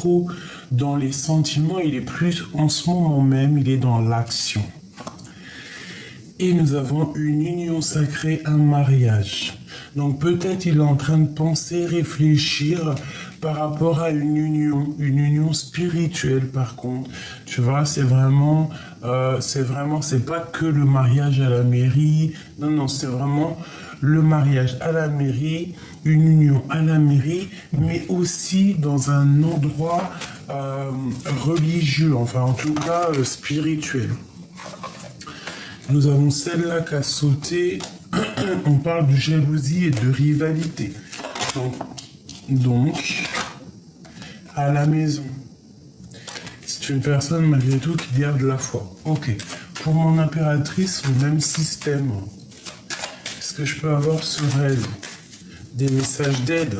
trop dans les sentiments, il est plus en ce moment même, il est dans l'action. Et nous avons une union sacrée, un mariage. Donc peut-être il est en train de penser, réfléchir par rapport à une union spirituelle par contre. Tu vois, c'est pas que le mariage à la mairie. Non, c'est vraiment le mariage à la mairie, une union à la mairie, mais aussi dans un endroit religieux, enfin en tout cas spirituel. Nous avons celle-là qui a sauté. On parle de jalousie et de rivalité. Donc, à la maison, c'est une personne malgré tout qui garde la foi. Ok. Pour mon impératrice, le même système. Est-ce que je peux avoir sur elle des messages d'aide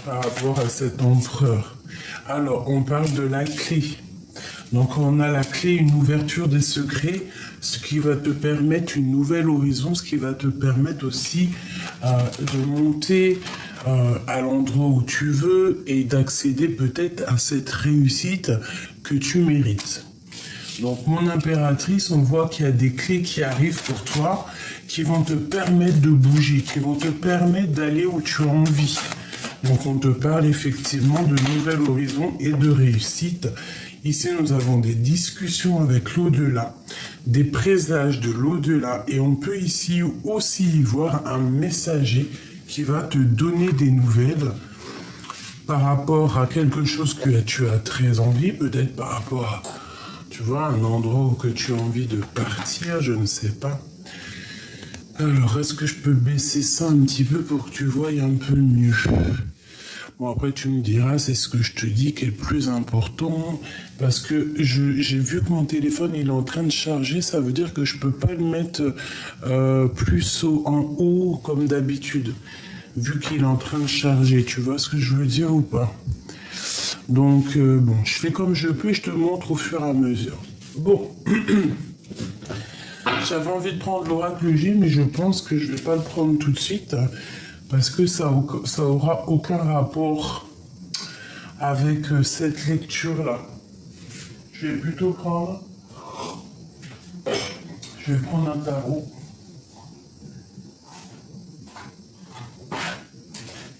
par rapport à cet empereur? Alors, on parle de la clé. Donc on a la clé, une ouverture des secrets, ce qui va te permettre une nouvelle horizon, ce qui va te permettre aussi de monter à l'endroit où tu veux et d'accéder peut-être à cette réussite que tu mérites. Donc mon impératrice, on voit qu'il y a des clés qui arrivent pour toi, qui vont te permettre de bouger, qui vont te permettre d'aller où tu as envie. Donc on te parle effectivement de nouvel horizon et de réussite. Ici, nous avons des discussions avec l'au-delà, des présages de l'au-delà, et on peut ici aussi voir un messager qui va te donner des nouvelles par rapport à quelque chose que tu as très envie, peut-être par rapport à, tu vois, un endroit où que tu as envie de partir, je ne sais pas. Alors, est-ce que je peux baisser ça un petit peu pour que tu voies un peu mieux? Bon, après, tu me diras, c'est ce que je te dis qui est le plus important, parce que j'ai vu que mon téléphone, il est en train de charger, ça veut dire que je peux pas le mettre plus en haut comme d'habitude, vu qu'il est en train de charger. Tu vois ce que je veux dire ou pas? Donc, bon, je fais comme je peux et je te montre au fur et à mesure. Bon, j'avais envie de prendre l'oracle J, mais je pense que je vais pas le prendre tout de suite, parce que ça aura aucun rapport avec cette lecture-là. Je vais plutôt prendre... Je vais prendre un tarot.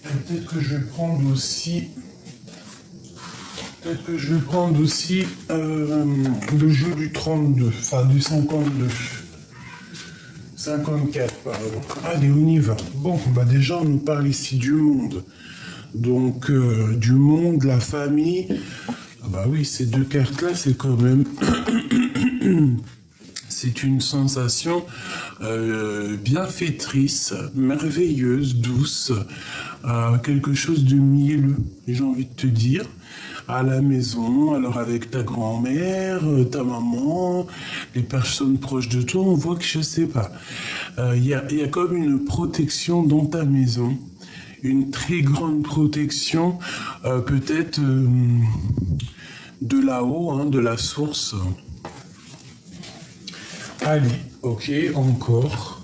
Et peut-être que je vais prendre aussi... le jeu du 32, enfin du 52. 54, pardon. Allez, on y va. Bon, bah déjà, on nous parle ici du monde. Donc, du monde, la famille. Ah bah oui, ces deux cartes-là, c'est quand même... c'est une sensation bienfaitrice, merveilleuse, douce, quelque chose de mielleux, j'ai envie de te dire. À la maison, alors avec ta grand-mère, ta maman, les personnes proches de toi, on voit que je sais pas. Il y a comme une protection dans ta maison, une très grande protection, peut-être de là-haut, hein, de la source. Allez, ok, encore.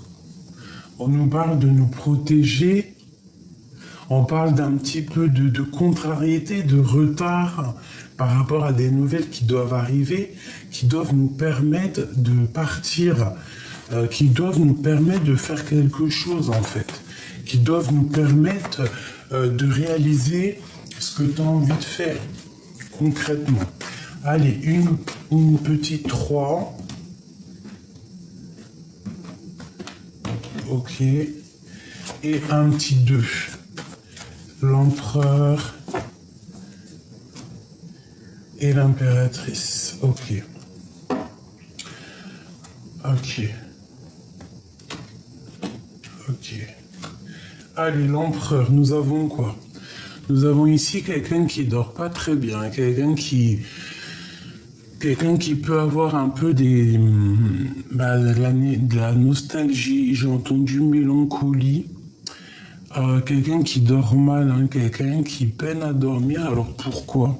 On nous parle de nous protéger. On parle d'un petit peu de contrariété, de retard par rapport à des nouvelles qui doivent arriver, qui doivent nous permettre de partir, qui doivent nous permettre de faire quelque chose en fait, qui doivent nous permettre de réaliser ce que tu as envie de faire concrètement. Allez, une petite 3. Ok. Et un petit 2. L'empereur et l'impératrice. Ok. Allez, l'empereur, nous avons quoi? Nous avons ici quelqu'un qui dort pas très bien, quelqu'un qui peut avoir un peu de la nostalgie, j'ai entendu mélancolie. Quelqu'un qui dort mal, hein, quelqu'un qui peine à dormir. Alors pourquoi?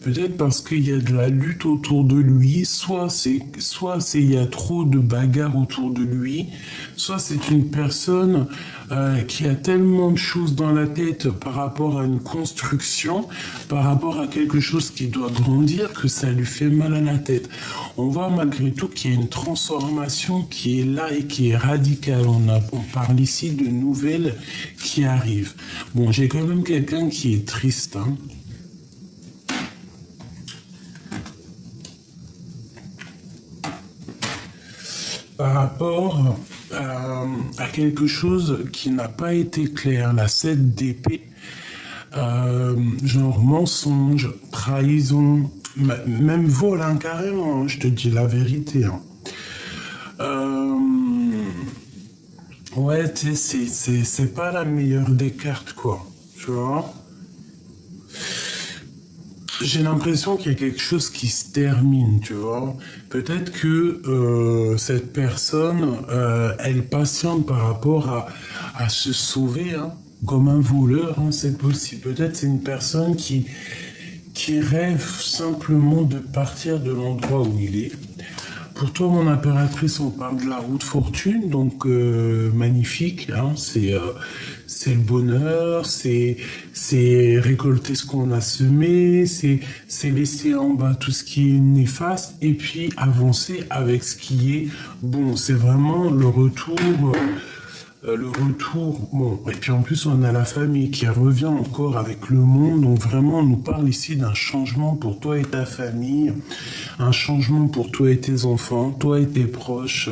Peut-être parce qu'il y a de la lutte autour de lui, il y a trop de bagarres autour de lui, soit c'est une personne qui a tellement de choses dans la tête par rapport à une construction, par rapport à quelque chose qui doit grandir, que ça lui fait mal à la tête. On voit malgré tout qu'il y a une transformation qui est là et qui est radicale. On parle ici de nouvelles qui arrivent. Bon, j'ai quand même quelqu'un qui est triste, hein. Par rapport à quelque chose qui n'a pas été clair, la 7 d'épée, genre mensonge, trahison, même vol, hein, carrément, hein, je te dis la vérité. Hein. Ouais, tu sais, c'est pas la meilleure des cartes, quoi. Tu vois? J'ai l'impression qu'il y a quelque chose qui se termine, tu vois. Peut-être que cette personne, elle patiente par rapport à se sauver, hein, comme un voleur, hein, c'est possible. Peut-être c'est une personne qui rêve simplement de partir de l'endroit où il est. Pour toi, mon impératrice, on parle de la route fortune, donc magnifique. Hein, c'est le bonheur, c'est récolter ce qu'on a semé, c'est laisser en bas tout ce qui est néfaste et puis avancer avec ce qui est bon. C'est vraiment le retour. Bon, et puis en plus on a la famille qui revient encore avec le monde, donc vraiment on nous parle ici d'un changement pour toi et ta famille, un changement pour toi et tes enfants, toi et tes proches,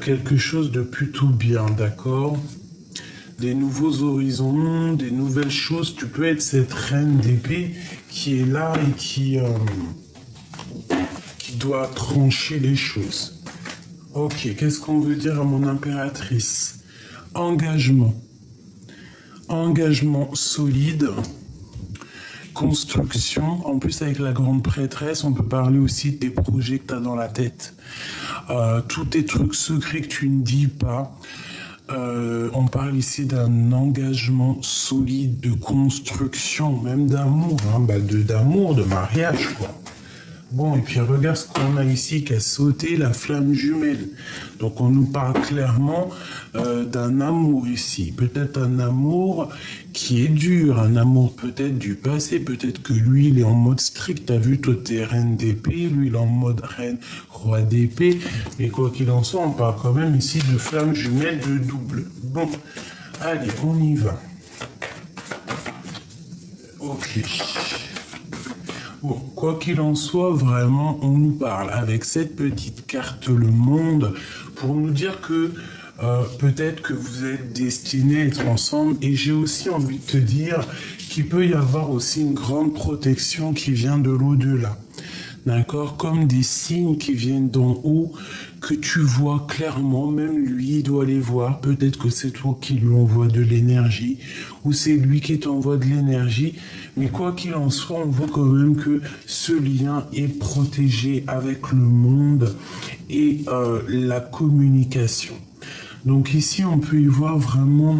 quelque chose de plutôt bien, d'accord? Des nouveaux horizons, des nouvelles choses, tu peux être cette reine d'épée qui est là et qui doit trancher les choses. Ok, qu'est-ce qu'on veut dire à mon impératrice? Engagement. Engagement solide. Construction. En plus, avec la grande prêtresse, on peut parler aussi des projets que tu as dans la tête. Tous tes trucs secrets que tu ne dis pas. On parle ici d'un engagement solide, de construction, même d'amour, hein, d'amour, de mariage, quoi. Bon, et puis regarde ce qu'on a ici qui a sauté, la flamme jumelle. Donc on nous parle clairement d'un amour ici. Peut-être un amour qui est dur, un amour peut-être du passé, peut-être que lui il est en mode strict. T'as vu, toi t'es reine d'épée, lui il est en mode reine roi d'épée. Mais quoi qu'il en soit, on parle quand même ici de flamme jumelle de double. Bon, allez, on y va. Ok. Bon, quoi qu'il en soit, vraiment, on nous parle avec cette petite carte le monde pour nous dire que peut-être que vous êtes destinés à être ensemble. Et j'ai aussi envie de te dire qu'il peut y avoir aussi une grande protection qui vient de l'au-delà. D'accord? Comme des signes qui viennent d'en haut, que tu vois clairement, même lui, il doit les voir. Peut-être que c'est toi qui lui envoie de l'énergie, ou c'est lui qui t'envoie de l'énergie. Mais quoi qu'il en soit, on voit quand même que ce lien est protégé avec le monde et la communication. Donc ici, on peut y voir vraiment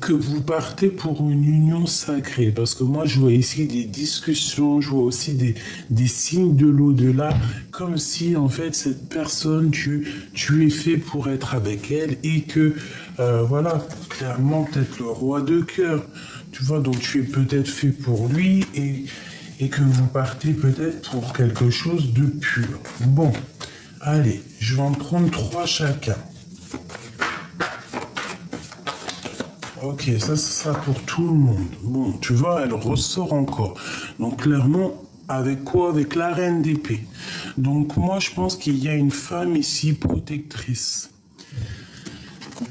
que vous partez pour une union sacrée. Parce que moi, je vois ici des discussions, je vois aussi des signes de l'au-delà, comme si, en fait, cette personne, tu es fait pour être avec elle et que, voilà, clairement, peut-être le roi de cœur. Tu vois, donc tu es peut-être fait pour lui et que vous partez peut-être pour quelque chose de pur. Bon, allez, je vais en prendre 3 chacun. Ok, ça sera pour tout le monde. Bon, tu vois, elle ressort encore. Donc clairement, avec quoi? Avec la reine d'épée. Donc moi, je pense qu'il y a une femme ici protectrice.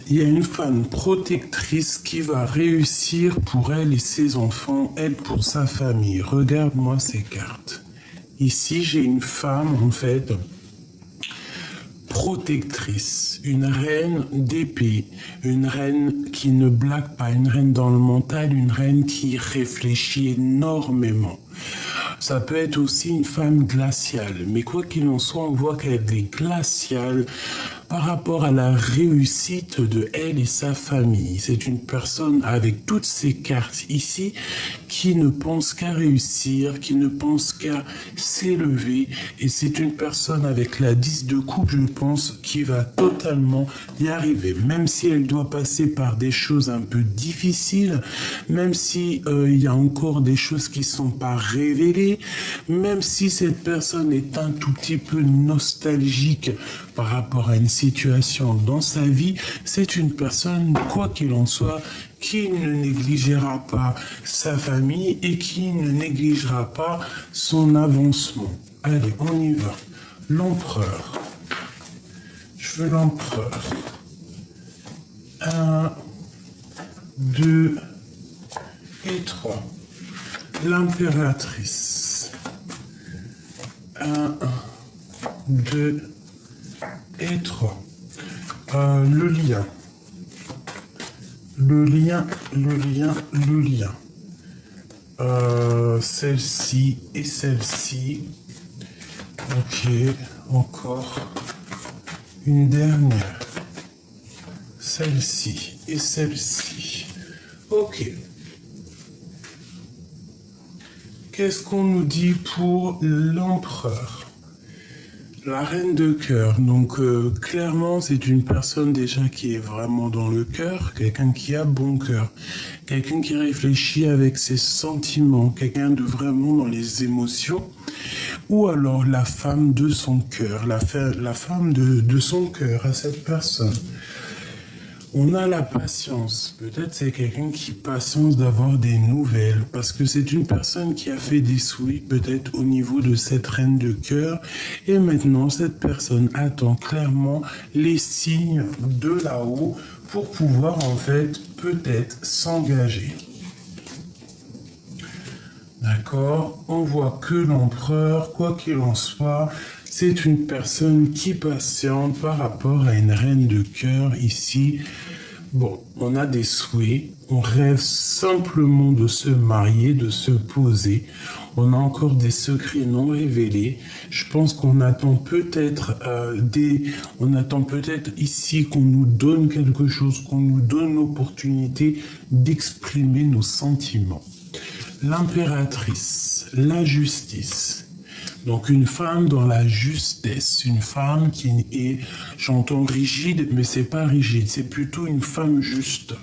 Il y a une femme protectrice qui va réussir pour elle et ses enfants, elle pour sa famille. Regarde-moi ces cartes. Ici, j'ai une femme, en fait, protectrice, une reine d'épée, une reine qui ne blague pas, une reine dans le mental, une reine qui réfléchit énormément. Ça peut être aussi une femme glaciale, mais quoi qu'il en soit, on voit qu'elle est glaciale par rapport à la réussite de elle et sa famille. C'est une personne avec toutes ces cartes ici qui ne pense qu'à réussir, qui ne pense qu'à s'élever. Et c'est une personne avec la 10 de coupe, je pense, qui va totalement y arriver. Même si elle doit passer par des choses un peu difficiles, même si il y a encore des choses qui sont pas révélées, même si cette personne est un tout petit peu nostalgique par rapport à une situation dans sa vie, c'est une personne, quoi qu'il en soit, qui ne négligera pas sa famille et qui ne négligera pas son avancement. Allez, on y va. L'empereur. Je veux l'empereur. 1, 2 et 3. L'impératrice. 1, 2 et 3. Le lien. Le lien. Celle-ci et celle-ci. Ok, encore une dernière. Celle-ci et celle-ci. Ok. Qu'est-ce qu'on nous dit pour l'empereur? La reine de cœur, donc clairement c'est une personne déjà qui est vraiment dans le cœur, quelqu'un qui a bon cœur, quelqu'un qui réfléchit avec ses sentiments, quelqu'un de vraiment dans les émotions, ou alors la femme de son cœur, la femme de son cœur à cette personne. On a la patience. Peut-être c'est quelqu'un qui patience d'avoir des nouvelles parce que c'est une personne qui a fait des souhaits peut-être au niveau de cette reine de cœur et maintenant cette personne attend clairement les signes de là-haut pour pouvoir en fait peut-être s'engager. D'accord? On voit que l'empereur, quoi qu'il en soit, c'est une personne qui patiente par rapport à une reine de cœur ici. Bon, on a des souhaits, on rêve simplement de se marier, de se poser. On a encore des secrets non révélés. Je pense qu'on attend peut-être ici qu'on nous donne quelque chose, qu'on nous donne l'opportunité d'exprimer nos sentiments. L'impératrice, la justice. Donc une femme dans la justesse, une femme qui est, j'entends rigide, mais c'est pas rigide, c'est plutôt une femme juste.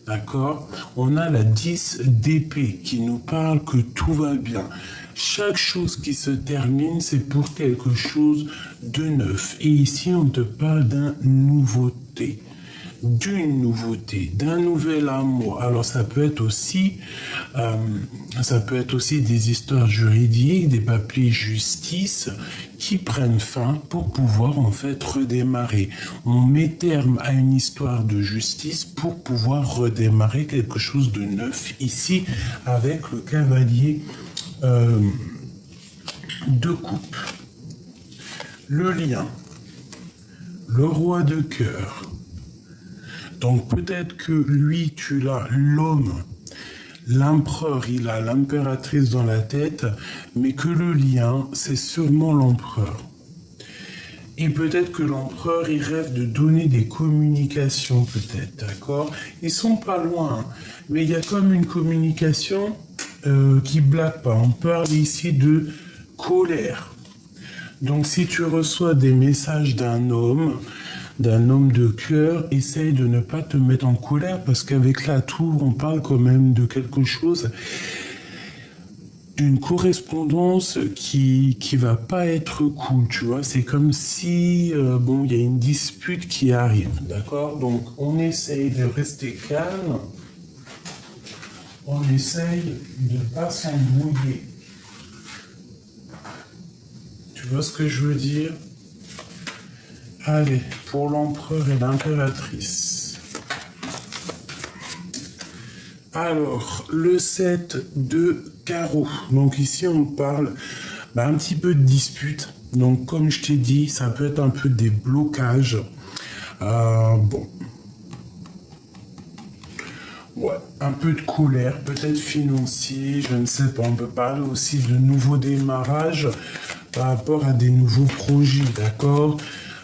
D'accord? On a la 10 d'épée qui nous parle que tout va bien. Chaque chose qui se termine, c'est pour quelque chose de neuf. Et ici, on te parle d'une nouveauté, d'un nouvel amour. Alors ça peut être aussi des histoires juridiques, des papiers justice qui prennent fin pour pouvoir en fait redémarrer. On met terme à une histoire de justice pour pouvoir redémarrer quelque chose de neuf ici avec le cavalier de coupe. Le lien, le roi de cœur. Donc peut-être que lui, tu l'as, l'homme, l'empereur, il a l'impératrice dans la tête, mais que le lien, c'est sûrement l'empereur. Et peut-être que l'empereur, il rêve de donner des communications, peut-être, d'accord? Ils sont pas loin, mais il y a comme une communication qui blague pas. On parle ici de colère. Donc si tu reçois des messages d'un homme de cœur, essaye de ne pas te mettre en colère parce qu'avec la tour, on parle quand même de quelque chose, d'une correspondance qui va pas être cool, tu vois. C'est comme si, il y a une dispute qui arrive, d'accord? Donc, on essaye de rester calme, on essaye de pas s'embrouiller. Tu vois ce que je veux dire? Allez, pour l'empereur et l'impératrice. Alors, le 7 de carreau. Donc ici, on parle un petit peu de dispute. Donc, comme je t'ai dit, ça peut être un peu des blocages. Ouais, un peu de colère, peut-être financier, je ne sais pas. On peut parler aussi de nouveaux démarrages par rapport à des nouveaux projets, d'accord?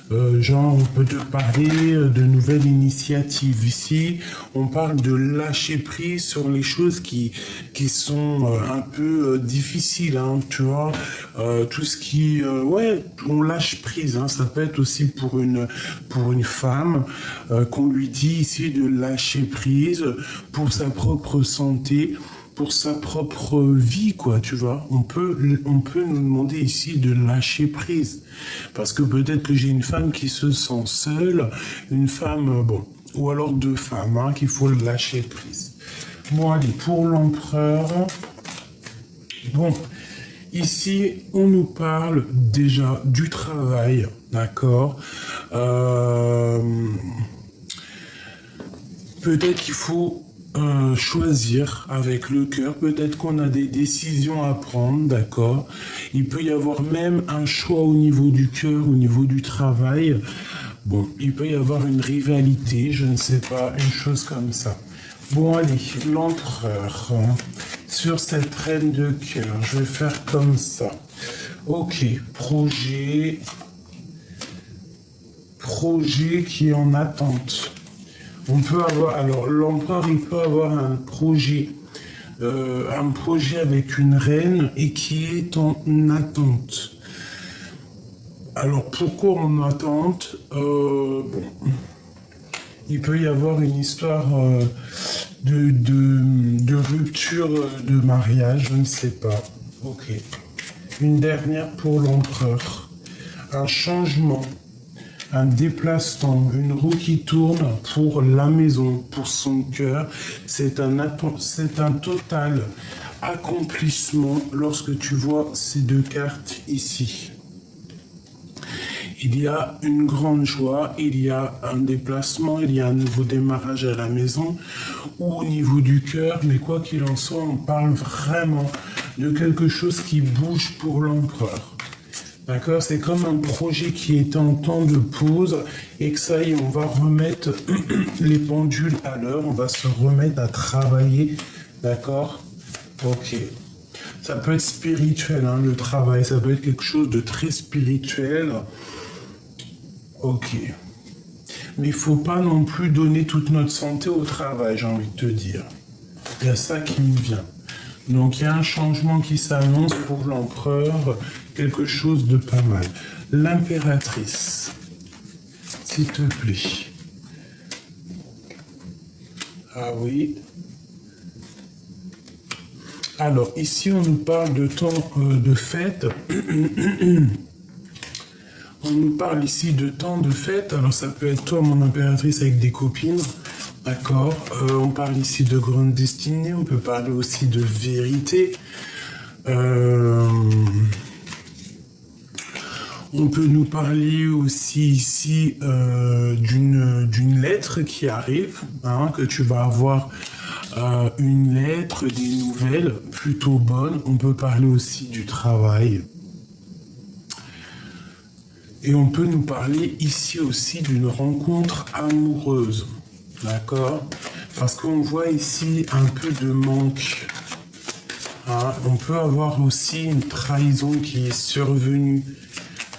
Genre, on peut te parler de nouvelles initiatives. Ici, on parle de lâcher prise sur les choses qui sont un peu difficiles, hein, tu vois. Tout ce qui... ouais, on lâche prise, hein. Ça peut être aussi pour une femme qu'on lui dit ici de lâcher prise pour sa propre santé, pour sa propre vie, quoi, tu vois. On peut nous demander ici de lâcher prise. Parce que peut-être que j'ai une femme qui se sent seule, une femme, bon, ou alors deux femmes, hein, qu'il faut lâcher prise. Bon, allez, pour l'empereur, bon, ici, on nous parle déjà du travail, d'accord. Peut-être qu'il faut choisir avec le cœur, peut-être qu'on a des décisions à prendre, d'accord. Il peut y avoir même un choix au niveau du cœur, au niveau du travail. Bon, il peut y avoir une rivalité, je ne sais pas, une chose comme ça. Bon, allez, l'empereur, hein, sur cette reine de cœur, je vais faire comme ça. Ok, projet qui est en attente. On peut avoir, alors l'empereur, il peut avoir un projet avec une reine et qui est en attente. Alors pourquoi en attente? Bon, il peut y avoir une histoire de rupture de mariage, je ne sais pas. Ok. Une dernière pour l'empereur. Un changement. Un déplacement, une roue qui tourne pour la maison, pour son cœur. C'est un total accomplissement lorsque tu vois ces deux cartes ici. Il y a une grande joie, il y a un déplacement, il y a un nouveau démarrage à la maison ou au niveau du cœur, mais quoi qu'il en soit, on parle vraiment de quelque chose qui bouge pour l'empereur. D'accord, c'est comme un projet qui est en temps de pause et que ça y est, on va remettre les pendules à l'heure, on va se remettre à travailler, d'accord? Ok. Ça peut être spirituel, hein, le travail, ça peut être quelque chose de très spirituel. Ok. Mais il faut pas non plus donner toute notre santé au travail, j'ai envie de te dire. Il y a ça qui me vient. Donc il y a un changement qui s'annonce pour l'empereur, quelque chose de pas mal. L'impératrice, s'il te plaît. Ah oui. Alors ici on nous parle de temps de fête. On nous parle ici de temps de fête. Alors ça peut être toi, mon impératrice, avec des copines. D'accord. On parle ici de grande destinée. On peut parler aussi de vérité. On peut nous parler aussi ici d'une lettre qui arrive, hein, que tu vas avoir une lettre, des nouvelles plutôt bonnes. On peut parler aussi du travail. Et on peut nous parler ici aussi d'une rencontre amoureuse. D'accord? Parce qu'on voit ici un peu de manque. Hein? On peut avoir aussi une trahison qui est survenue.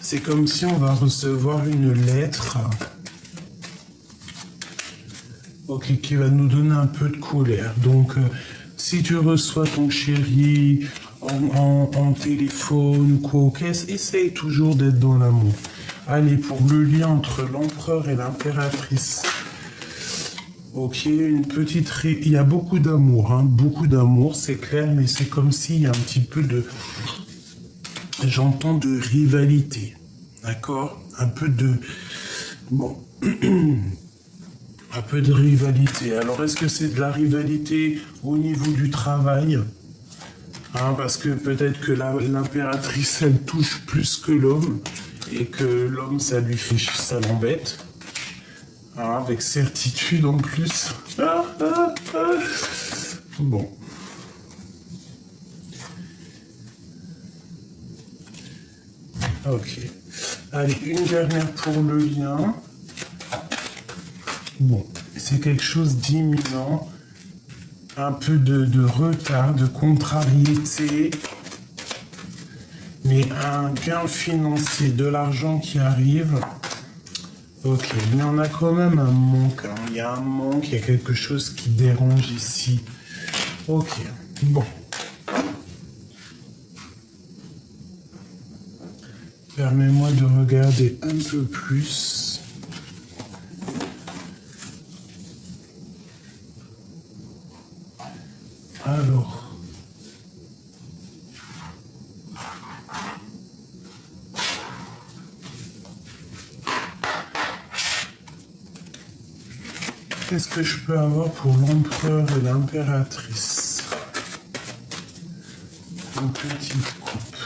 C'est comme si on va recevoir une lettre qui va nous donner un peu de colère. Donc, si tu reçois ton chéri en téléphone ou quoi, ok, essaye toujours d'être dans l'amour. Allez, pour le lien entre l'empereur et l'impératrice. Ok, il y a beaucoup d'amour, hein, beaucoup d'amour, c'est clair, mais c'est comme s'il y a un petit peu de... J'entends de rivalité, d'accord? Un peu de... Bon... un peu de rivalité. Alors, est-ce que c'est de la rivalité au niveau du travail? Hein, parce que peut-être que l'impératrice, elle touche plus que l'homme, et que l'homme, ça l'embête. Hein, avec certitude en plus. Bon. Ok. Allez, une dernière pour le lien. Bon, c'est quelque chose d'imminent. Un peu de retard, de contrariété. Mais un gain financier, de l'argent qui arrive. Ok, mais on a quand même un manque, hein. Il y a un manque, il y a quelque chose qui dérange ici. Ok, bon. Permets-moi de regarder un peu plus. Alors. Qu'est-ce que je peux avoir pour l'empereur et l'impératrice? Une petite coupe.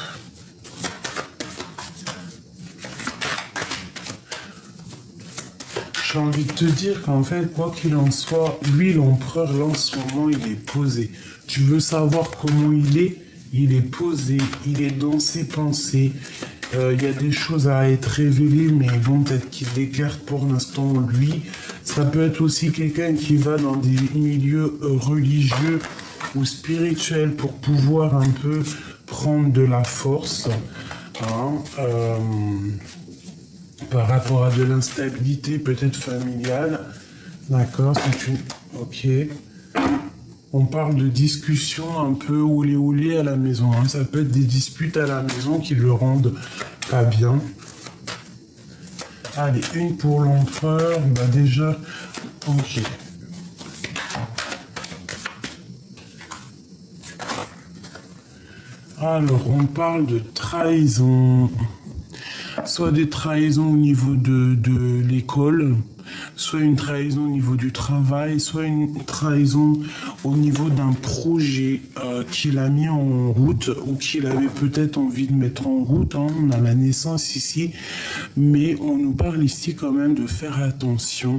J'ai envie de te dire qu'en fait, quoi qu'il en soit, lui, l'empereur, là, en ce moment, il est posé. Tu veux savoir comment il est posé, il est dans ses pensées. Il y a des choses à être révélées, mais bon, peut-être qu'il l'écarte pour l'instant, lui. Ça peut être aussi quelqu'un qui va dans des milieux religieux ou spirituels pour pouvoir un peu prendre de la force. Hein, par rapport à de l'instabilité peut-être familiale. D'accord, c'est une... Ok. On parle de discussions un peu oulé à la maison. Hein. Ça peut être des disputes à la maison qui le rendent pas bien. Allez, une pour l'empereur. Bah déjà, ok. Alors, on parle de trahison. Soit des trahisons au niveau de l'école, soit une trahison au niveau du travail, soit une trahison au niveau d'un projet qu'il a mis en route ou qu'il avait peut-être envie de mettre en route. Hein. On a la naissance ici, mais on nous parle ici quand même de faire attention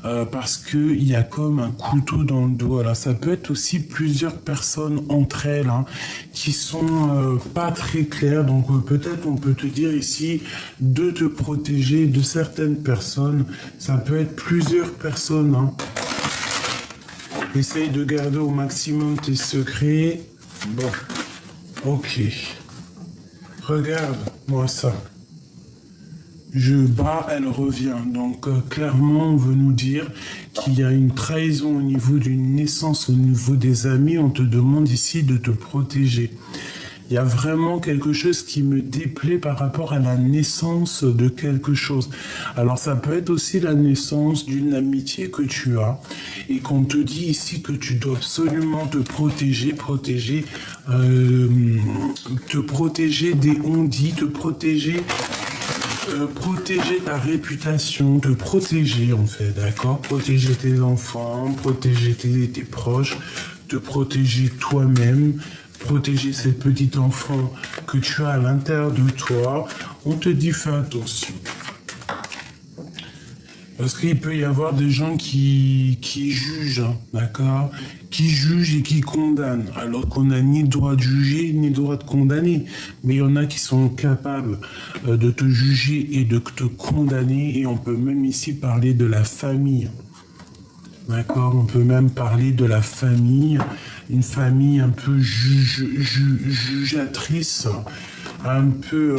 parce qu'il y a comme un couteau dans le dos. Alors ça peut être aussi plusieurs personnes entre elles hein, qui sont pas très claires. Donc peut-être on peut te dire ici de te protéger de certaines personnes. Ça peut être plusieurs personnes. Hein. Essaye de garder au maximum tes secrets. Bon, ok. Regarde-moi ça. Je bats, elle revient. Donc clairement, on veut nous dire qu'il y a une trahison au niveau d'une naissance, au niveau des amis. On te demande ici de te protéger. Il y a vraiment quelque chose qui me déplaît par rapport à la naissance de quelque chose. Alors ça peut être aussi la naissance d'une amitié que tu as et qu'on te dit ici que tu dois absolument te protéger, te protéger des on-dit, te protéger... protéger ta réputation, te protéger en fait, d'accord? Protéger tes enfants, protéger tes proches, te protéger toi-même, protéger ces petits enfants que tu as à l'intérieur de toi. On te dit fais attention. Parce qu'il peut y avoir des gens qui jugent, hein, d'accord? Qui jugent et qui condamnent, alors qu'on n'a ni droit de juger, ni droit de condamner. Mais il y en a qui sont capables de te juger et de te condamner, et on peut même ici parler de la famille. D'accord? On peut même parler de la famille, une famille un peu jugeatrice, un peu...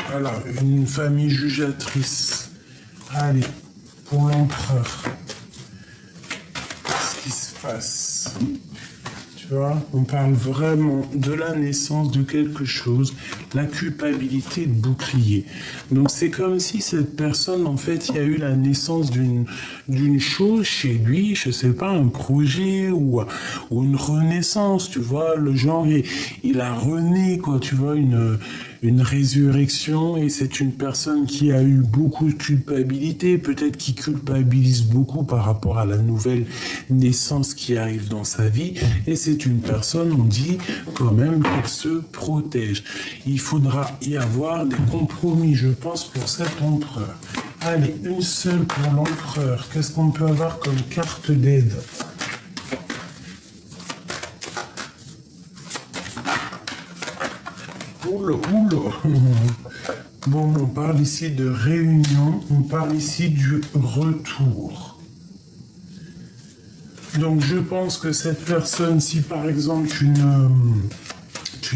voilà, une famille jugeatrice. Allez, pour l'empereur, qu'est-ce qui se passe? Tu vois, on parle vraiment de la naissance de quelque chose, la culpabilité de bouclier. Donc c'est comme si cette personne, en fait, il y a eu la naissance d'une chose chez lui, je sais pas, un projet ou une renaissance, tu vois, le genre, il a rené, quoi, tu vois, une résurrection, et c'est une personne qui a eu beaucoup de culpabilité, peut-être qui culpabilise beaucoup par rapport à la nouvelle naissance qui arrive dans sa vie, et c'est une personne, on dit quand même qu'elle se protège. Il faudra y avoir des compromis, je pense, pour cet empereur. Allez, une seule pour l'empereur. Qu'est-ce qu'on peut avoir comme carte d'aide ? Oula. Bon, on parle ici de réunion, on parle ici du retour. Donc je pense que cette personne, si par exemple tu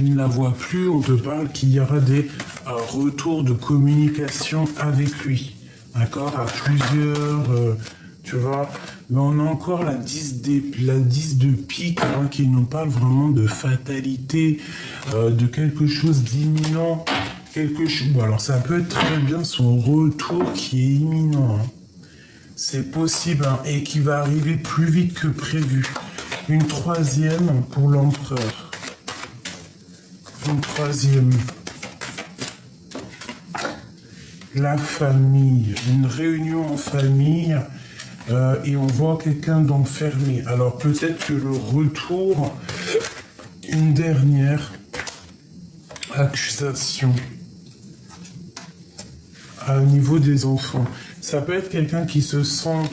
ne la vois plus, on te parle qu'il y aura des retour de communication avec lui. D'accord? À plusieurs, tu vois. Mais on a encore la 10 de pique hein, qui nous parle vraiment de fatalité, de quelque chose d'imminent. Bon, alors ça peut être très bien son retour qui est imminent. Hein. C'est possible hein, et qui va arriver plus vite que prévu. Une troisième pour l'empereur. Une troisième. La famille. Une réunion en famille. Et on voit quelqu'un d'enfermé. Alors peut-être que le retour, une dernière accusation au niveau des enfants. Ça peut être quelqu'un qui se sent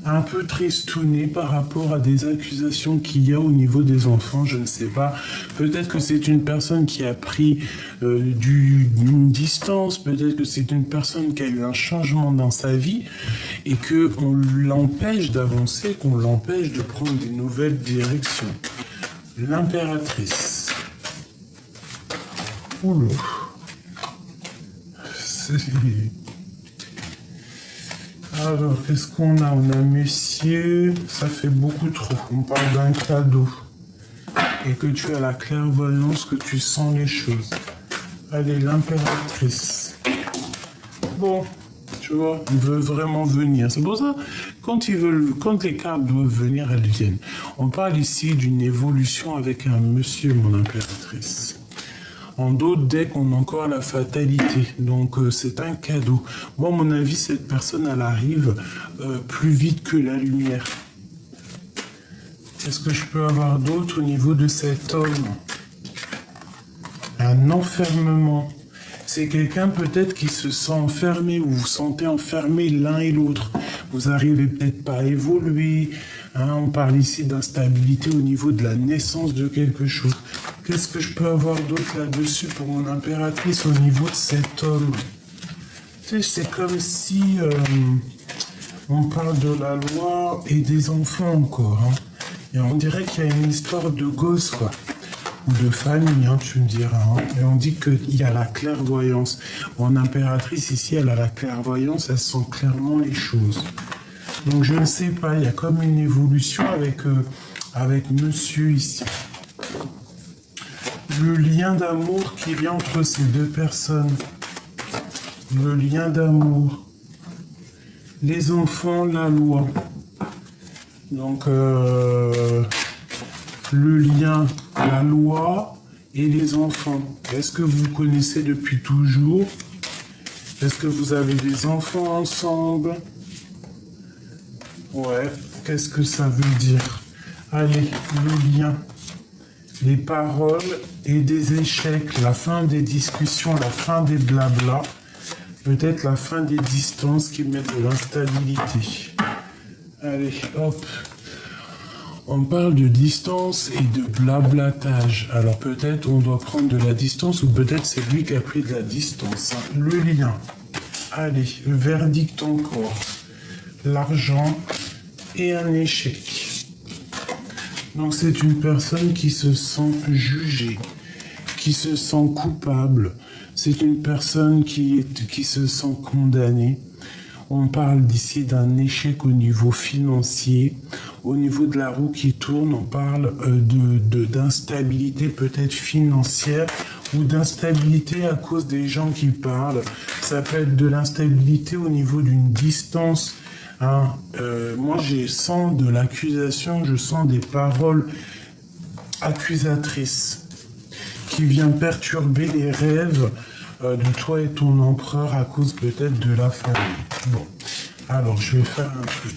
un peu tristouné par rapport à des accusations qu'il y a au niveau des enfants, je ne sais pas. Peut-être que c'est une personne qui a pris une distance, peut-être que c'est une personne qui a eu un changement dans sa vie et qu'on l'empêche d'avancer, qu'on l'empêche de prendre des nouvelles directions. L'impératrice. Oula. Alors, qu'est-ce qu'on a? On a monsieur, ça fait beaucoup trop. On parle d'un cadeau. Et que tu as la clairvoyance, que tu sens les choses. Allez, l'impératrice. Bon, tu vois, il veut vraiment venir. C'est pour ça, quand les cartes doivent venir, elles viennent. On parle ici d'une évolution avec un monsieur, mon impératrice. En d'autres decks, on a encore la fatalité. Donc, c'est un cadeau. Moi, à mon avis, cette personne, elle arrive plus vite que la lumière. Qu'est-ce que je peux avoir d'autre au niveau de cet homme? Un enfermement. C'est quelqu'un peut-être qui se sent enfermé, ou vous vous sentez enfermé l'un et l'autre. Vous n'arrivez peut-être pas à évoluer. Hein, on parle ici d'instabilité au niveau de la naissance de quelque chose. Qu'est-ce que je peux avoir d'autre là-dessus pour mon impératrice au niveau de cet homme? Tu sais, c'est comme si on parle de la loi et des enfants encore. Hein. Et on dirait qu'il y a une histoire de gosse, quoi. Ou de famille, hein, tu me diras. Hein. Et on dit qu'il y a la clairvoyance. Mon impératrice, ici, elle a la clairvoyance, elle sent clairement les choses. Donc, je ne sais pas, il y a comme une évolution avec monsieur ici. Le lien d'amour qui vient entre ces deux personnes. Le lien d'amour. Les enfants, la loi. Donc, le lien, la loi et les enfants. Est-ce que vous connaissez depuis toujours? Est-ce que vous avez des enfants ensemble? Ouais, qu'est-ce que ça veut dire? Allez, le lien. Les paroles et des échecs, la fin des discussions, la fin des blablas, peut-être la fin des distances qui mettent de l'instabilité. Allez, hop. On parle de distance et de blablatage. Alors peut-être on doit prendre de la distance ou peut-être c'est lui qui a pris de la distance. Hein. Le lien. Allez, le verdict encore. L'argent et un échec. Donc c'est une personne qui se sent jugée, qui se sent coupable. C'est une personne qui se sent condamnée. On parle d'ici d'un échec au niveau financier. Au niveau de la roue qui tourne, on parle d'instabilité peut-être financière ou d'instabilité à cause des gens qui parlent. Ça peut être de l'instabilité au niveau d'une distance. Hein. Moi, je sens de l'accusation, je sens des paroles accusatrices qui viennent perturber les rêves de toi et ton empereur à cause peut-être de la famille. Bon, alors je vais faire un truc.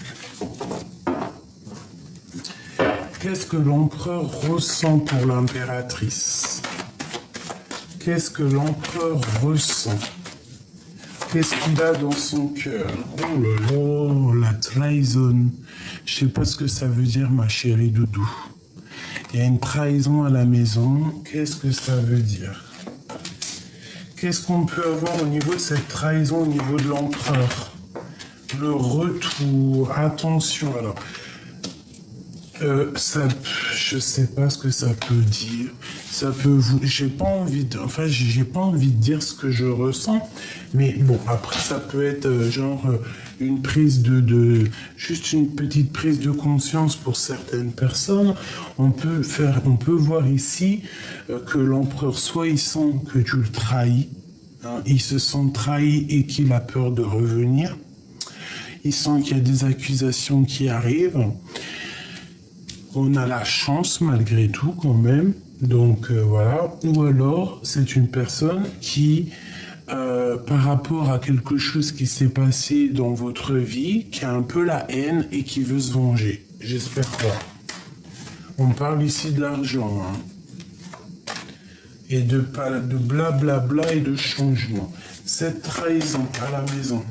Qu'est-ce que l'empereur ressent pour l'impératrice? Qu'est-ce que l'empereur ressent? Qu'est-ce qu'il a dans son cœur? Oh là là, la trahison. Je sais pas ce que ça veut dire, ma chérie doudou. Il y a une trahison à la maison. Qu'est-ce que ça veut dire? Qu'est-ce qu'on peut avoir au niveau de cette trahison, au niveau de l'empereur? Le retour. Attention, alors. Ça, je sais pas ce que ça peut dire. Ça peut vous, j'ai pas envie de, enfin, j'ai pas envie de dire ce que je ressens, mais bon, après, ça peut être une prise juste une petite prise de conscience pour certaines personnes. On peut voir ici que l'empereur, soit il sent que tu le trahis, hein, il se sent trahi et qu'il a peur de revenir. Il sent qu'il y a des accusations qui arrivent. On a la chance malgré tout quand même, donc voilà. Ou alors c'est une personne qui, par rapport à quelque chose qui s'est passé dans votre vie, qui a un peu la haine et qui veut se venger. J'espère pas. On parle ici de l'argent, hein. Et de blablabla et de changement. Cette trahison à la maison.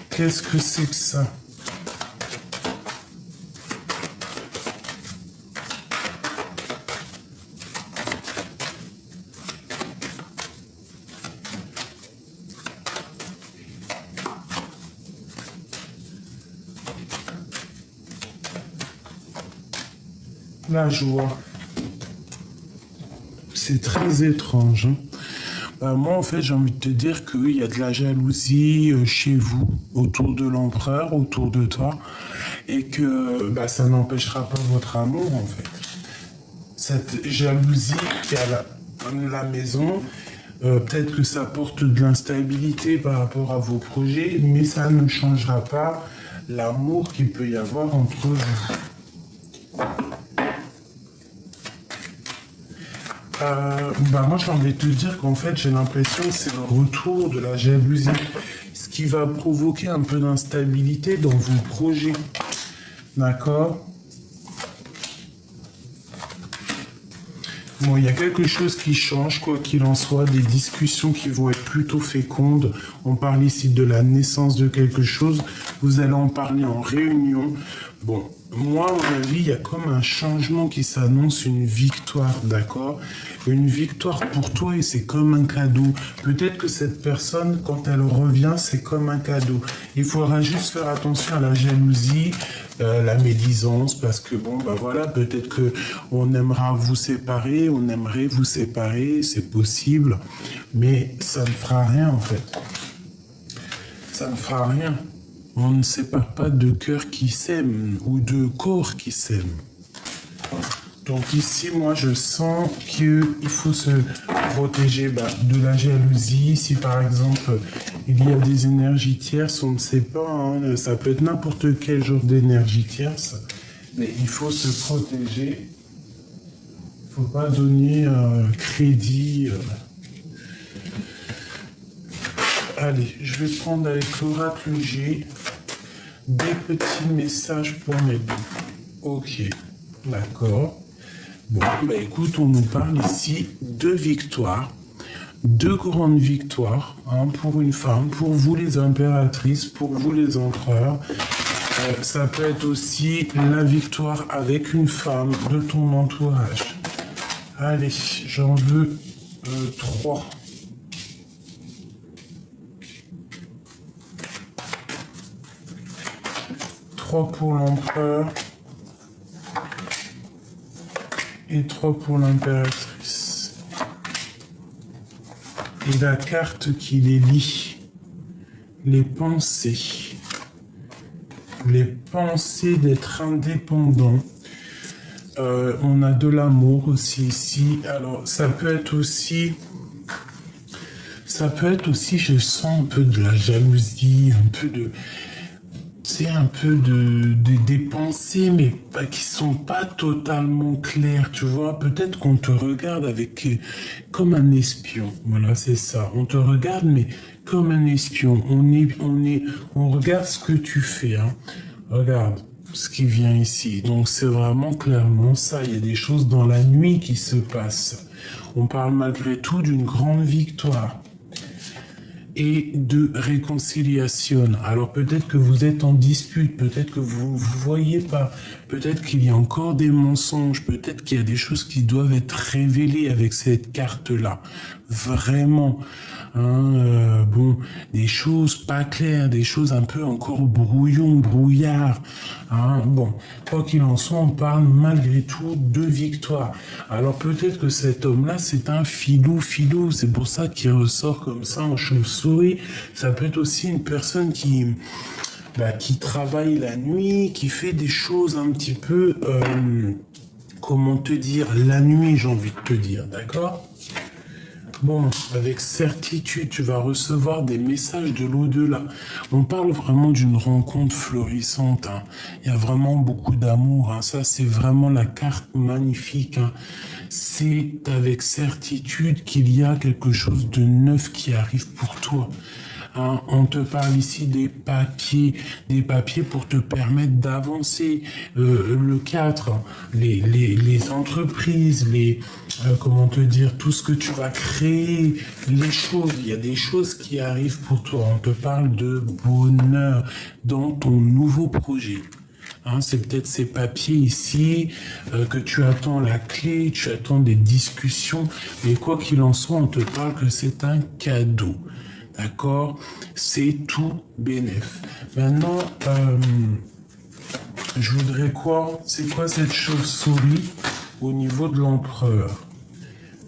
Qu'est-ce que c'est que ça ? La joie. C'est très étrange. Hein. Moi, en fait, j'ai envie de te dire qu'il y a de la jalousie chez vous, autour de l'empereur, autour de toi, et que ça n'empêchera pas votre amour, en fait. Cette jalousie qui est à la maison, peut-être que ça porte de l'instabilité par rapport à vos projets, mais ça ne changera pas l'amour qu'il peut y avoir entre vous. Moi j'ai envie de te dire qu'en fait j'ai l'impression que c'est le retour de la jalousie, ce qui va provoquer un peu d'instabilité dans vos projets, d'accord? Bon, il y a quelque chose qui change, quoi qu'il en soit, des discussions qui vont être plutôt fécondes. On parle ici de la naissance de quelque chose, vous allez en parler en réunion. Bon, moi, à mon avis, il y a comme un changement qui s'annonce, une victoire, d'accord? Une victoire pour toi et c'est comme un cadeau. Peut-être que cette personne, quand elle revient, c'est comme un cadeau. Il faudra juste faire attention à la jalousie, la médisance, parce que voilà, peut-être que on aimerait vous séparer, c'est possible, mais ça ne fera rien en fait. Ça ne fera rien. On ne sépare pas de cœur qui s'aiment ou de corps qui s'aiment. Donc ici, moi, je sens qu'il faut se protéger de la jalousie. Si par exemple, il y a des énergies tierces, on ne sait pas, hein, ça peut être n'importe quel genre d'énergie tierce, mais il faut se protéger. Il ne faut pas donner crédit. Allez, je vais prendre avec l'oracle G des petits messages pour mes deux. Ok, d'accord. Bon, écoute, on nous parle ici de victoires, de grandes victoires, hein, pour une femme, pour vous les impératrices, pour vous les empereurs. Ça peut être aussi la victoire avec une femme de ton entourage. Allez, j'en veux 3. Pour l'empereur et 3 pour l'impératrice. Et la carte qui les lie, les pensées d'être indépendant. On a de l'amour aussi ici. Alors ça peut être aussi, je sens un peu de la jalousie, un peu de... C'est un peu des pensées, mais qui sont pas totalement claires, tu vois. Peut-être qu'on te regarde comme un espion. Voilà, c'est ça. On te regarde, mais comme un espion. On regarde ce que tu fais, hein. Regarde ce qui vient ici. Donc c'est vraiment clairement ça. Il y a des choses dans la nuit qui se passent. On parle malgré tout d'une grande victoire et de réconciliation. Alors peut-être que vous êtes en dispute, peut-être que vous ne vous voyez pas, Peut-être qu'il y a encore des mensonges, peut-être qu'il y a des choses qui doivent être révélées avec cette carte-là. Vraiment. Bon, des choses pas claires, des choses un peu encore brouillon, brouillard. Bon, quoi qu'il en soit, on parle malgré tout de victoire. Alors peut-être que cet homme-là, c'est un filou, c'est pour ça qu'il ressort comme ça en chauve-souris. Ça peut être aussi une personne qui travaille la nuit, qui fait des choses un petit peu, comment te dire, la nuit, j'ai envie de te dire, d'accord ? Bon, avec certitude, tu vas recevoir des messages de l'au-delà. On parle vraiment d'une rencontre florissante. Il y a vraiment beaucoup d'amour. Ça, c'est vraiment la carte magnifique. C'est avec certitude qu'il y a quelque chose de neuf qui arrive pour toi. On te parle ici des papiers pour te permettre d'avancer. Le 4, les entreprises, comment te dire, tout ce que tu vas créer, les choses, il y a des choses qui arrivent pour toi. On te parle de bonheur dans ton nouveau projet. C'est peut-être ces papiers ici que tu attends la clé, tu attends des discussions, mais quoi qu'il en soit, on te parle que c'est un cadeau. D'accord? C'est tout bénef. Maintenant, je voudrais quoi? C'est quoi cette chauve-souris au niveau de l'empereur?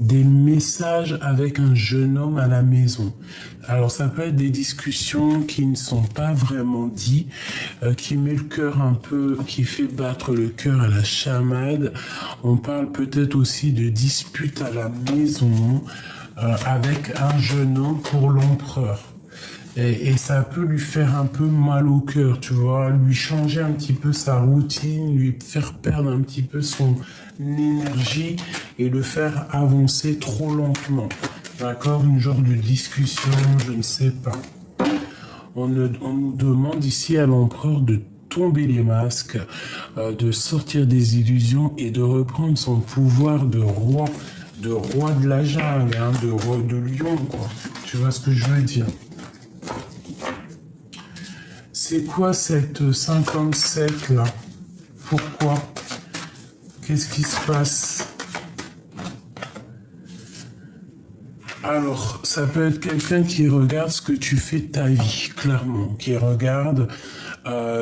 Des messages avec un jeune homme à la maison. Alors ça peut être des discussions qui ne sont pas vraiment dites, qui met le cœur un peu, qui fait battre le cœur à la chamade. On parle peut-être aussi de disputes à la maison avec un jeune homme pour l'empereur. Et ça peut lui faire un peu mal au cœur, tu vois, lui changer un petit peu sa routine, lui faire perdre un petit peu son énergie et le faire avancer trop lentement. D'accord? Une genre de discussion, je ne sais pas. On nous demande ici à l'empereur de tomber les masques, de sortir des illusions et de reprendre son pouvoir de roi de la jungle, de lion, quoi. Tu vois ce que je veux dire? C'est quoi cette 57 là? Pourquoi? Qu'est-ce qui se passe? Alors, ça peut être quelqu'un qui regarde ce que tu fais de ta vie, clairement. Qui regarde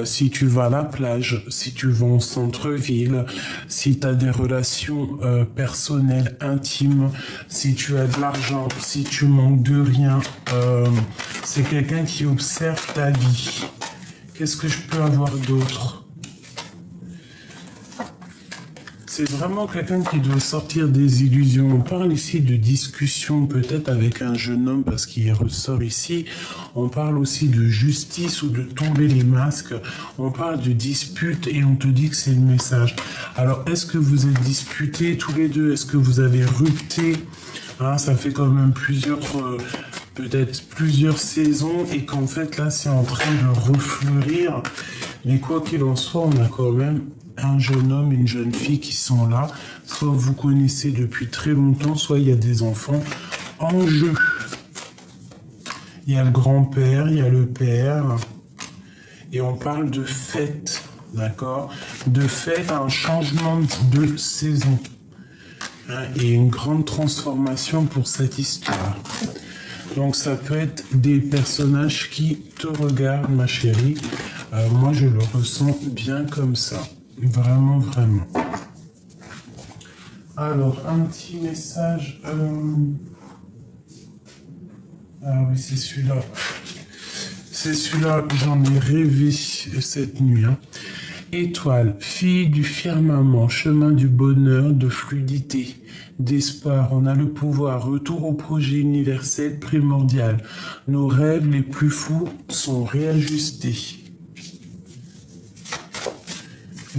si tu vas à la plage, si tu vas au centre-ville, si tu as des relations personnelles, intimes, si tu as de l'argent, si tu manques de rien. C'est quelqu'un qui observe ta vie. Qu'est-ce que je peux avoir d'autre? C'est vraiment quelqu'un qui doit sortir des illusions. On parle ici de discussion peut-être avec un jeune homme parce qu'il ressort ici. On parle aussi de justice ou de tomber les masques. On parle de dispute et on te dit que c'est le message. Alors, est-ce que vous êtes disputés tous les deux? Est-ce que vous avez rupté? Ça fait quand même peut-être plusieurs saisons et qu'en fait là c'est en train de refleurir. Mais quoi qu'il en soit, on a quand même un jeune homme et une jeune fille qui sont là. Soit vous connaissez depuis très longtemps, soit il y a des enfants en jeu. Il y a le grand-père, il y a le père. Et on parle de fête, d'accord? De fête, un changement de saison. Et une grande transformation pour cette histoire. Donc ça peut être des personnages qui te regardent, ma chérie. Moi, je le ressens bien comme ça. Vraiment, vraiment. Alors, un petit message. Ah oui, c'est celui-là. C'est celui-là que j'en ai rêvé cette nuit. Étoile, fille du firmament, chemin du bonheur, de fluidité, d'espoir. On a le pouvoir, retour au projet universel primordial. Nos rêves les plus fous sont réajustés.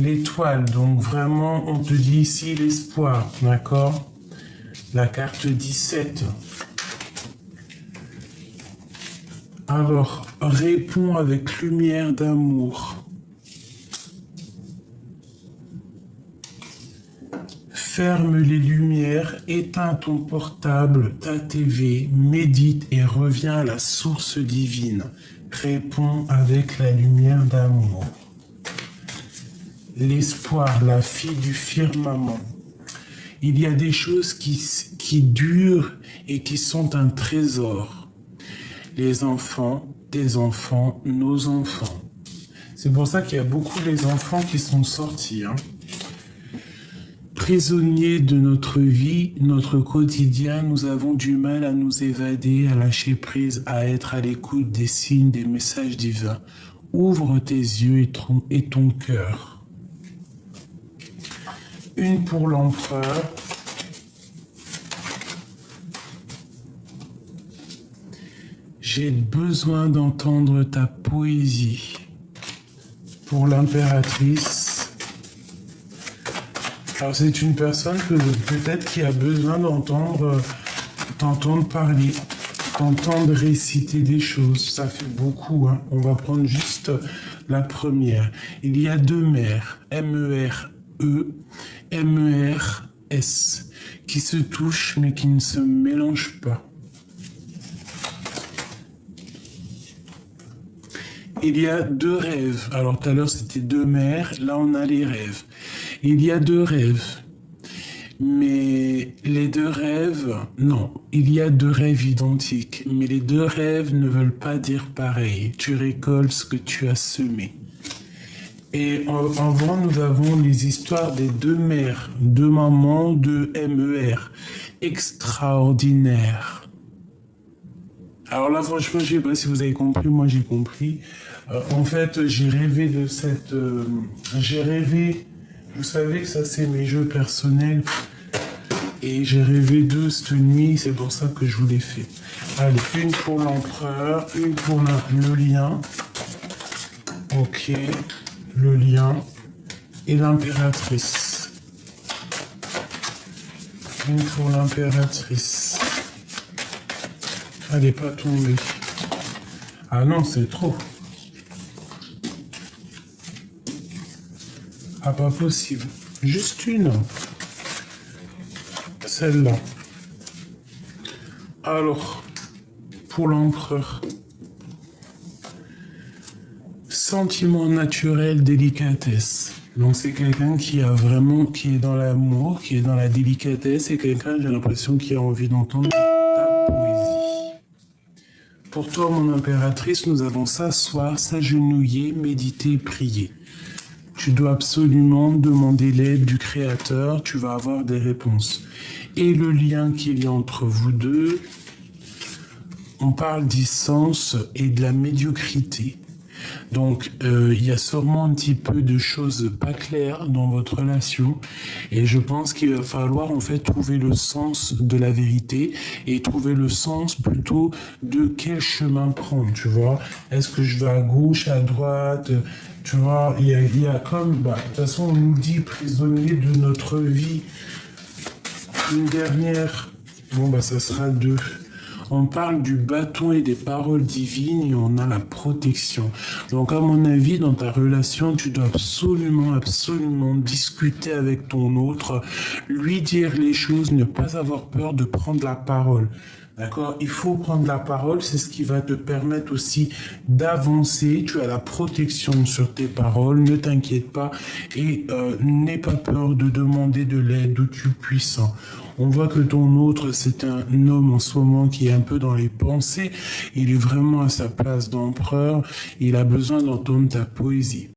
L'étoile, donc vraiment, on te dit ici l'espoir, d'accord? La carte 17. Alors, réponds avec lumière d'amour. Ferme les lumières, éteins ton portable, ta TV, médite et reviens à la source divine. Réponds avec la lumière d'amour. l'espoir, la fille du firmament. Il y a des choses qui durent et qui sont un trésor. Les enfants, tes enfants, nos enfants. C'est pour ça qu'il y a beaucoup les enfants qui sont sortis. Prisonniers de notre vie, notre quotidien, nous avons du mal à nous évader, à lâcher prise, à être à l'écoute des signes, des messages divins. Ouvre tes yeux et ton cœur. Une pour l'empereur. J'ai besoin d'entendre ta poésie. Pour l'impératrice. Alors c'est une personne peut-être qui a besoin t'entendre parler, t'entendre réciter des choses. Ça fait beaucoup. On va prendre juste la première. Il y a deux mères, M-E-R-E, M-E-R-S, qui se touchent mais qui ne se mélangent pas. Il y a deux rêves. Alors tout à l'heure c'était deux mères, là on a les rêves. Il y a deux rêves. Mais les deux rêves, non, il y a deux rêves identiques. Mais les deux rêves ne veulent pas dire pareil. Tu récoltes ce que tu as semé. Et avant, nous avons les histoires des deux mères, deux mamans, deux MER. Extraordinaire. Alors là, franchement, je ne sais pas si vous avez compris, moi j'ai compris. En fait, j'ai rêvé de cette... j'ai rêvé... Vous savez que ça, c'est mes jeux personnels. Et j'ai rêvé d'eux cette nuit, c'est pour ça que je vous l'ai fait. Allez, une pour l'empereur, une pour le lien. Ok, le lien. Et l'impératrice. Une pour l'impératrice. Elle n'est pas tombée. Ah non, c'est trop. Ah, pas possible. Juste une. Celle-là. Alors, pour l'empereur. Sentiment naturel, délicatesse. Donc c'est quelqu'un qui est dans l'amour, qui est dans la délicatesse, et quelqu'un, j'ai l'impression, qui a envie d'entendre ta poésie. Pour toi, mon impératrice, nous avons s'asseoir, s'agenouiller, méditer, prier. Tu dois absolument demander l'aide du Créateur, tu vas avoir des réponses. Et le lien qu'il y a entre vous deux, on parle d'essence et de la médiocrité. Donc, il y a sûrement un petit peu de choses pas claires dans votre relation. Et je pense qu'il va falloir, en fait, trouver le sens de la vérité et trouver le sens plutôt de quel chemin prendre, tu vois. Est-ce que je vais à gauche, à droite? Tu vois, il y a comme... de toute façon, on nous dit prisonnier de notre vie. Une dernière... Bon, ça sera deux. On parle du bâton et des paroles divines et on a la protection. Donc, à mon avis, dans ta relation, tu dois absolument, absolument discuter avec ton autre, lui dire les choses, ne pas avoir peur de prendre la parole. D'accord? Il faut prendre la parole, c'est ce qui va te permettre aussi d'avancer. Tu as la protection sur tes paroles, ne t'inquiète pas et n'aie pas peur de demander de l'aide d'où tu es puissant. On voit que ton autre, c'est un homme en ce moment qui est un peu dans les pensées. Il est vraiment à sa place d'empereur. Il a besoin d'entendre ta poésie.